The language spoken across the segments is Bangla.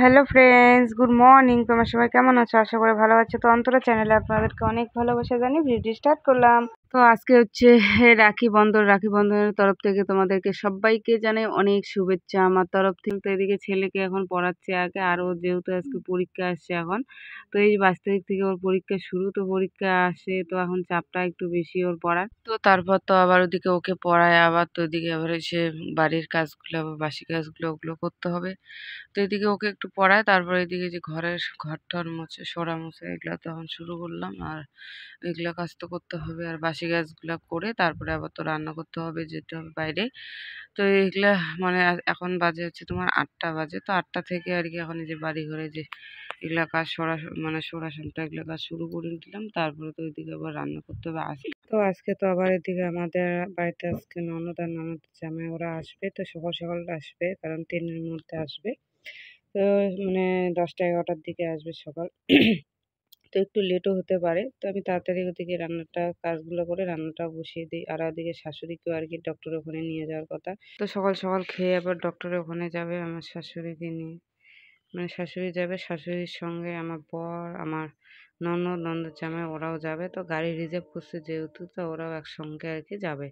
Hello friends, good morning. তোমার সবাই কেমন আছো? আশা করি ভালো আছো। তো অন্তরা চ্যানেলে আপনাদেরকে অনেক ভালোবাসা জানিয়ে ভিডিও স্টার্ট করলাম। তো আজকে হচ্ছে রাখি বন্ধনের তরফ থেকে তোমাদেরকে সবাইকে জানাই অনেক শুভেচ্ছা আমার তরফ থেকে। তো এদিকে ছেলেকে এখন পড়াচ্ছে আগে, আর ও যেহেতু আজকে পরীক্ষা আসছে এখন, তো এই 22 তারিখ থেকে ওর পরীক্ষা শুরু। তো পরীক্ষা আসে, তো এখন চাপটা একটু বেশি ওর পড়ার। তো তারপর তো আবার ওদিকে ওকে পড়ায়, আবার তো ওদিকে আবার এসে বাড়ির কাজগুলো বা বাসি কাজগুলো ওগুলো করতে হবে। তো এদিকে ওকে একটু পড়ায়, তারপরে এদিকে যে ঘর-টর মুছে, সরা মুছে এগুলা তো এখন শুরু করলাম। আর এগুলা কাজ তো করতে হবে, আর বাসি কাজগুলা করে তারপরে আবার তো রান্না করতে হবে, যেতে হবে বাইরে। তো এগুলা মানে এখন বাজে হচ্ছে তোমার 8টা বাজে। তো 8টা থেকে আর কি এখন এই যে বাড়ি ঘরে যে এগুলা কাজ সরাসনটা এগুলা কাজ শুরু করে দিলাম। তারপরে তো ওইদিকে আবার রান্না করতে হবে। তো আজকে তো আবার এদিকে আমাদের বাড়িতে আজকে ননদ আর ননদ জামাই ওরা আসবে। তো সকাল সকাল আসবে, কারণ 3-এর মধ্যে আসবে। তো মানে 10টা-11টার দিকে আসবে সকাল। তো একটু লেটও হতে পারে। তো আমি তাড়াতাড়ি ওদিকে কাজগুলো করে রান্নাটা বসিয়ে দিই। আর ওদিকে শাশুড়িকেও আর কি ডক্টরের ওখানে নিয়ে যাওয়ার কথা। তো সকাল সকাল খেয়ে আবার ডক্টরের ওখানে যাবে আমার শাশুড়িকে নিয়ে। মানে শাশুড়ি যাবে, শাশুড়ির সঙ্গে আমার বর, আমার ননদ জামাই ওরাও যাবে। তো গাড়ি রিজার্ভ করছে যেহেতু, তো ওরাও একসঙ্গে আর কি যাবে।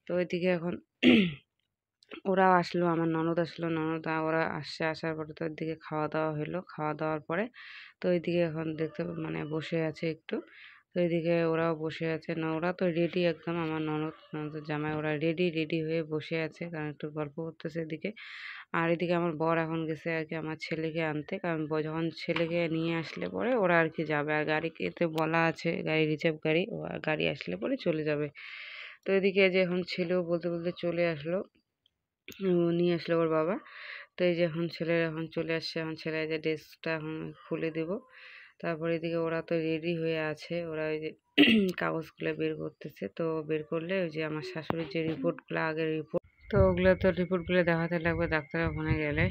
তো ওইদিকে এখন ওরাও আসলো, আমার ননদ আসলো, ওরা আসছে। আসার পরে তো ওইদিকে খাওয়া দাওয়া হলো। খাওয়া দাওয়ার পরে তো ওইদিকে এখন দেখতে মানে বসে আছে একটু। তো এইদিকে ওরাও বসে আছে না, ওরা তো রেডি একদম, আমার ননদের জামাই ওরা রেডি হয়ে বসে আছে, কারণ একটু গল্প করতেছে এদিকে। আর এদিকে আমার বর এখন গেছে আর কি আমার ছেলেকে আনতে, কারণ যখন ছেলেকে নিয়ে আসলে পরে ওরা আর কি যাবে। আর গাড়িতে বলা আছে গাড়ি রিজার্ভ গাড়ি, ও গাড়ি আসলে পরে চলে যাবে। তো এদিকে যে এখন ছেলেও বলতে বলতে চলে আসলো, নিয়ে আসলো ওর বাবা। তো এই যে এখন ছেলের এখন চলে আসছে, এখন ছেলের যে ড্রেসটা এখন খুলে দেব। তারপরে এদিকে ওরা তো রেডি হয়ে আছে, ওরা ওই যে কাগজগুলো বের করতেছে। তো বের করলে ওই যে আমার শাশুড়ির যে রিপোর্টগুলো, আগের রিপোর্ট, তো ওগুলো তো রিপোর্টগুলো দেখাতে লাগবে ডাক্তারের ওখানে গেলে।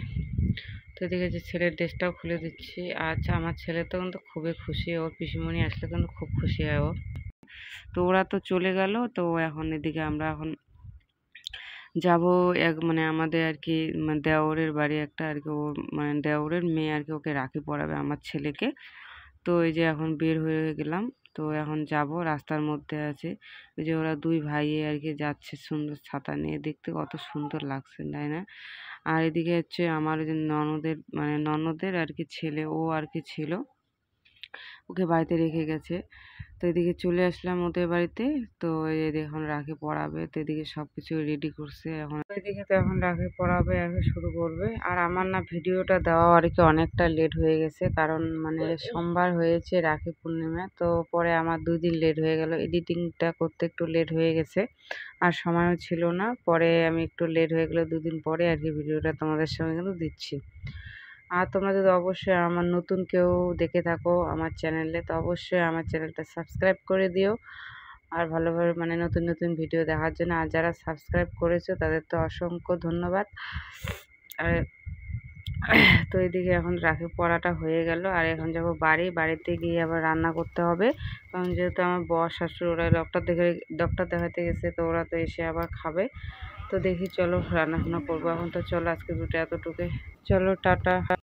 তো এদিকে যে ছেলের ড্রেসটাও খুলে দিচ্ছি। আচ্ছা, আমার ছেলে তো কিন্তু খুবই খুশি, ওর পিসিমণি আসলে কিন্তু খুব খুশি হয় ও। তো ওরা তো চলে গেল। তো এখন এদিকে আমরা এখন যাব মানে আমাদের আর কি, মানে দেওরের বাড়ি একটা আর কি, ওর মানে দেওরের মেয়ে আর কি, ওকে রাখি পরাবে আমার ছেলেকে। তো এই যে এখন বের হয়ে গেলাম। তো এখন যাব, রাস্তার মধ্যে আছে। ওই যে ওরা দুই ভাই আর কি যাচ্ছে সুন্দর ছাতা নিয়ে, দেখতে কত সুন্দর লাগছে তাই না? আর এদিকে হচ্ছে আমার ওই যে ননদের আর কি ছেলে, ও আর কি ছিল, ওকে বাড়িতে রেখে গেছে। তো এদিকে চলে আসলাম ওদের বাড়িতে। তো এই যে এখন রাখি পড়াবে, তো এদিকে সব কিছু রেডি করছে। এখন এদিকে তো এখন রাখি পড়াবে আর কি শুরু করবে। আর আমার না ভিডিওটা দেওয়া আর কি অনেকটা লেট হয়ে গেছে, কারণ মানে সোমবার হয়েছে রাখি পূর্ণিমা। তো পরে আমার 2 দিন লেট হয়ে গেল, এডিটিংটা করতে একটু লেট হয়ে গেছে, আর সময়ও ছিল না। পরে আমি একটু লেট হয়ে গেলো, 2 দিন পরে আর কি ভিডিওটা তোমাদের সঙ্গে কিন্তু দিচ্ছি। আর তোমরা যদি অবশ্যই আমার নতুন কেউ দেখে থাকো আমার চ্যানেলে, তো অবশ্যই আমার চ্যানেলটা সাবস্ক্রাইব করে দিও। আর ভালোভাবে মানে নতুন নতুন ভিডিও দেখার জন্য। আর যারা সাবস্ক্রাইব করেছো তাদের তো অসংখ্য ধন্যবাদ। আর তো এদিকে এখন রাখি পড়াটা হয়ে গেল, আর এখন যাব বাড়িতে গিয়ে আবার রান্না করতে হবে। কারণ যেহেতু আমার বর শাশুড়ি ওরা ডক্টর দেখাতে গেছে, তো ওরা তো এসে আবার খাবে। তো দেখি চলো রান্না বান্না করবো এখন। তো চলো আজকে ভিডিওটা এতটুকুই, চলো টাটা।